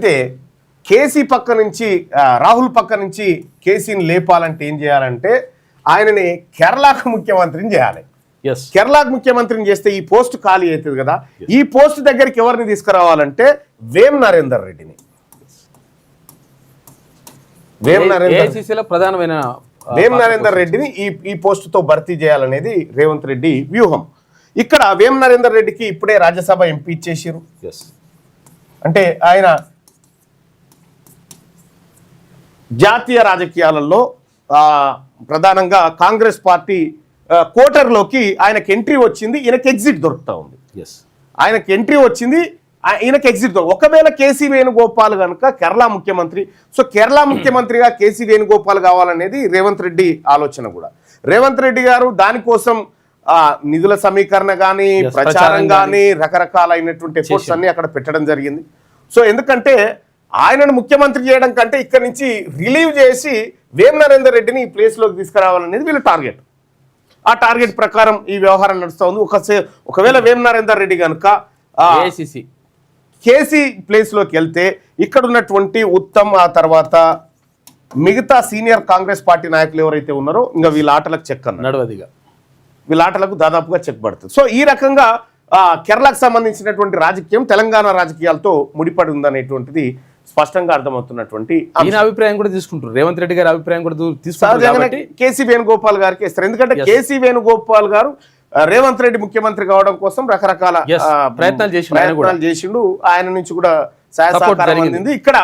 అయితే కేసీ పక్క నుంచి రాహుల్ పక్క నుంచి కేసీని లేపాలంటే ఏం చేయాలంటే ఆయనని కేరళకు ముఖ్యమంత్రిని చేయాలి. కేరళకు ముఖ్యమంత్రిని చేస్తే ఈ పోస్ట్ ఖాళీ అవుతుంది కదా. ఈ పోస్ట్ దగ్గరికి ఎవరిని తీసుకురావాలంటే వేం నరేందర్ రెడ్డిని. వేం నరేందర్ రెడ్డిని ఈ పోస్టుతో భర్తీ చేయాలనేది రేవంత్ రెడ్డి వ్యూహం. ఇక్కడ వేం నరేందర్ రెడ్డికి ఇప్పుడే రాజ్యసభ ఎంపీ ఇచ్చేసారు. అంటే ఆయన జాతీయ రాజకీయాలలో ప్రధానంగా కాంగ్రెస్ పార్టీ కోటర్లోకి ఆయనకు ఎంట్రీ వచ్చింది, ఈయనకి ఎగ్జిట్ దొరుకుతూ ఉంది. ఆయనకు ఎంట్రీ వచ్చింది, ఈయనకి ఎగ్జిట్ దొరుకుతుంది. ఒకవేళ కేసీ వేణుగోపాల్ కనుక కేరళ ముఖ్యమంత్రి, సో కేరళ ముఖ్యమంత్రిగా కేసీ వేణుగోపాల్ కావాలనేది రేవంత్ రెడ్డి ఆలోచన. కూడా రేవంత్ రెడ్డి గారు దానికోసం నిధుల సమీకరణ కానీ ప్రచారం కానీ రకరకాలైనటువంటి ఎఫర్ట్స్ అన్ని అక్కడ పెట్టడం జరిగింది. సో ఎందుకంటే ఆయనను ముఖ్యమంత్రి చేయడం కంటే ఇక్కడ నుంచి రిలీవ్ చేసి వేం నరేందర్ రెడ్డిని ఈ ప్లేస్లోకి తీసుకురావాలనేది వీళ్ళ టార్గెట్. ఆ టార్గెట్ ప్రకారం ఈ వ్యవహారం నడుస్తూ ఉంది. ఒకవేళ వేం నరేందర్ రెడ్డి కనుక కేసీ ప్లేస్లోకి వెళ్తే ఇక్కడ ఉన్నటువంటి ఉత్తమ్, ఆ తర్వాత మిగతా సీనియర్ కాంగ్రెస్ పార్టీ నాయకులు ఎవరైతే ఉన్నారో ఇంకా వీళ్ళ ఆటలకు చెక్ నడవదిగా, వీళ్ళ ఆటలకు దాదాపుగా చెక్ పడుతుంది. సో ఈ రకంగా కేరళకు సంబంధించినటువంటి రాజకీయం తెలంగాణ రాజకీయాలతో ముడిపడి ఉందనేటువంటిది స్పష్టంగా అర్థమవుతున్నటువంటి అభిప్రాయం కూడా తీసుకుంటారు. రేవంత్ రెడ్డి గారి అభిప్రాయం కూడా తీసుకుంటారు. కేసీ వేణుగోపాల్ గారికి ఇస్తారు. ఎందుకంటే కేసీ వేణుగోపాల్ గారు రేవంత్ రెడ్డి ముఖ్యమంత్రి కావడం కోసం రకరకాల ప్రయత్నాలు చేసిండు. ఆయన నుంచి కూడా సహాయ సహకారం అందింది. ఇక్కడ